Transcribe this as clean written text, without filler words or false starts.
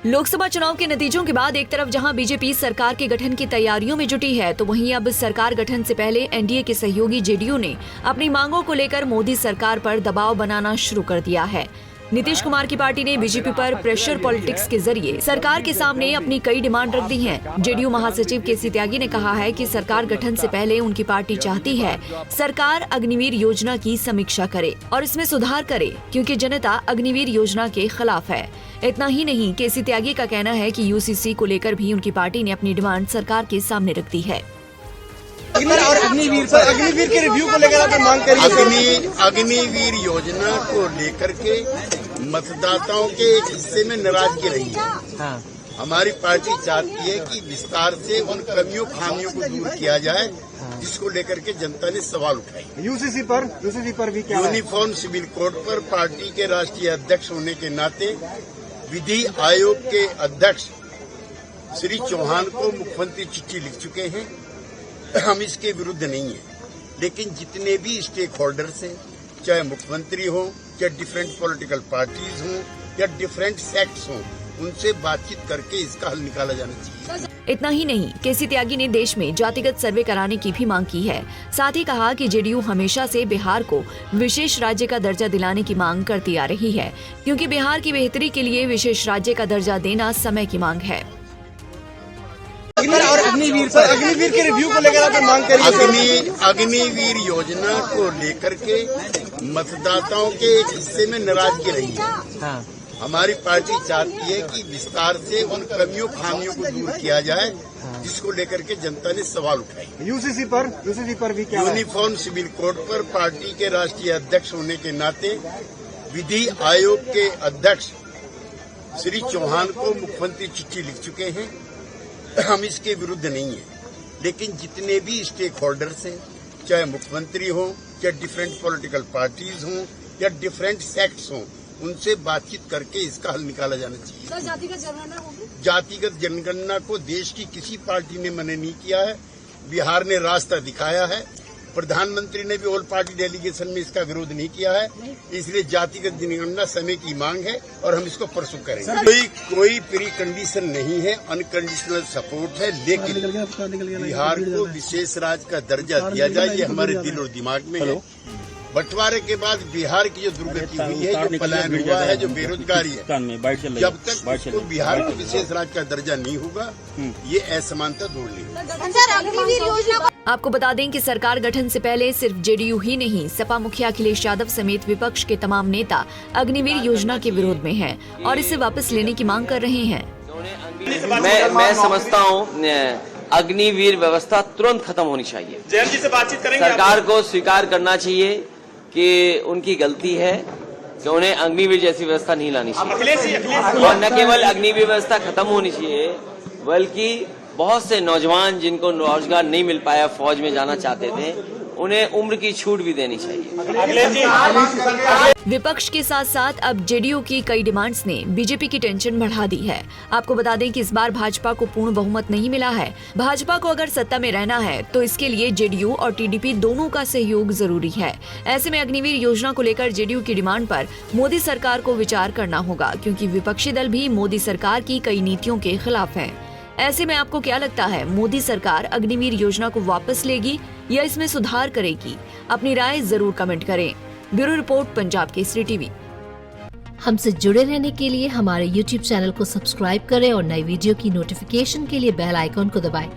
लोकसभा चुनाव के नतीजों के बाद एक तरफ जहां बीजेपी सरकार के गठन की तैयारियों में जुटी है, तो वहीं अब सरकार गठन से पहले एनडीए के सहयोगी जेडीयू ने अपनी मांगों को लेकर मोदी सरकार पर दबाव बनाना शुरू कर दिया है। नीतीश कुमार की पार्टी ने बीजेपी पर प्रेशर पॉलिटिक्स के जरिए सरकार के सामने अपनी कई डिमांड रख दी हैं। जेडीयू महासचिव केसी त्यागी ने कहा है कि सरकार गठन से पहले उनकी पार्टी चाहती है सरकार अग्निवीर योजना की समीक्षा करे और इसमें सुधार करे, क्योंकि जनता अग्निवीर योजना के खिलाफ है। इतना ही नहीं, केसी त्यागी का कहना है कि यूसीसी को लेकर भी उनकी पार्टी ने अपनी डिमांड सरकार के सामने रख दी है। और अग्निवीर के रिव्यू को लेकर आप मांग करिए। अग्निवीर योजना को लेकर के मतदाताओं के एक हिस्से में नाराजगी रही है। हाँ। हमारी पार्टी चाहती है कि विस्तार से उन कमियों खामियों को दूर किया जाए, जिसको लेकर के जनता ने सवाल उठाए। यूसीसी पर भी क्या यूनिफॉर्म सिविल कोड पर पार्टी के राष्ट्रीय अध्यक्ष होने के नाते विधि आयोग के अध्यक्ष श्री चौहान को मुख्यमंत्री चिट्ठी लिख चुके हैं। हम इसके विरुद्ध नहीं है, लेकिन जितने भी स्टेक होल्डर्स हैं, चाहे मुख्यमंत्री हो, चाहे डिफरेंट पॉलिटिकल पार्टीज हों या डिफरेंट सेक्ट्स हों, उनसे बातचीत करके इसका हल निकाला जाना चाहिए। इतना ही नहीं, केसी त्यागी ने देश में जातिगत सर्वे कराने की भी मांग की है। साथ ही कहा कि जेडीयू हमेशा से बिहार को विशेष राज्य का दर्जा दिलाने की मांग करती आ रही है, क्योंकि बिहार की बेहतरी के लिए विशेष राज्य का दर्जा देना समय की मांग है। और अग्निवीर के रिव्यू को लेकर आप मांग करिए। अग्निवीर योजना को लेकर के मतदाताओं के एक हिस्से में नाराजगी रही है। हाँ। हमारी पार्टी चाहती है कि विस्तार से उन कमियों खामियों को दूर किया जाए, जिसको लेकर के जनता ने सवाल उठाए। यूसीसी पर भी क्या यूनिफॉर्म सिविल कोड पर पार्टी के राष्ट्रीय अध्यक्ष होने के नाते विधि आयोग के अध्यक्ष श्री चौहान को मुख्यमंत्री चिट्ठी लिख चुके हैं। हम इसके विरुद्ध नहीं है, लेकिन जितने भी स्टेक होल्डर्स हैं, चाहे मुख्यमंत्री हो, चाहे डिफरेंट पॉलिटिकल पार्टीज हों या डिफरेंट सेक्ट्स हों, उनसे बातचीत करके इसका हल निकाला जाना चाहिए। जातिगत जनगणना होगी? जातिगत जनगणना को देश की किसी पार्टी ने मना नहीं किया है। बिहार ने रास्ता दिखाया है। प्रधानमंत्री ने भी ऑल पार्टी डेलीगेशन में इसका विरोध नहीं किया है। इसलिए जातिगत जनगणना समय की मांग है और हम इसको परसू करेंगे। कोई प्री कंडीशन नहीं है, अनकंडीशनल सपोर्ट है, लेकिन बिहार को विशेष राज्य का दर्जा दिया जाए, ये हमारे दिल और दिमाग में है। बंटवारे के बाद बिहार की जो दुर्गति हुई है, जो पलायन हुआ है, जो बेरोजगारी है, जब तक उसको बिहार को विशेष राज्य का दर्जा नहीं होगा, ये असमानता दूर नहीं होगी। आपको बता दें कि सरकार गठन से पहले सिर्फ जेडीयू ही नहीं, सपा मुखिया अखिलेश यादव समेत विपक्ष के तमाम नेता अग्निवीर योजना के विरोध में हैं और इसे वापस लेने की मांग कर रहे हैं। मैं समझता हूँ अग्निवीर व्यवस्था तुरंत खत्म होनी चाहिए। जयंत जी से बातचीत करेंगे। सरकार को स्वीकार करना चाहिए कि उनकी गलती है कि उन्हें अग्निवीर जैसी व्यवस्था नहीं लानी चाहिए। और न केवल अग्निवीर व्यवस्था खत्म होनी चाहिए, बल्कि बहुत से नौजवान जिनको रोजगार नहीं मिल पाया, फौज में जाना चाहते थे, उन्हें उम्र की छूट भी देनी चाहिए। विपक्ष के साथ साथ अब जेडीयू की कई डिमांड्स ने बीजेपी की टेंशन बढ़ा दी है। आपको बता दें कि इस बार भाजपा को पूर्ण बहुमत नहीं मिला है। भाजपा को अगर सत्ता में रहना है तो इसके लिए जेडीयू और टीडीपी दोनों का सहयोग जरूरी है। ऐसे में अग्निवीर योजना को लेकर जेडीयू की डिमांड पर मोदी सरकार को विचार करना होगा, क्योंकि विपक्षी दल भी मोदी सरकार की कई नीतियों के खिलाफ हैं। ऐसे में आपको क्या लगता है, मोदी सरकार अग्निवीर योजना को वापस लेगी या इसमें सुधार करेगी? अपनी राय जरूर कमेंट करें। Bureau report, Punjab Kesari TV. हमसे जुड़े रहने के लिए हमारे YouTube चैनल को सब्सक्राइब करें और नई वीडियो की नोटिफिकेशन के लिए बेल आइकॉन को दबाएं।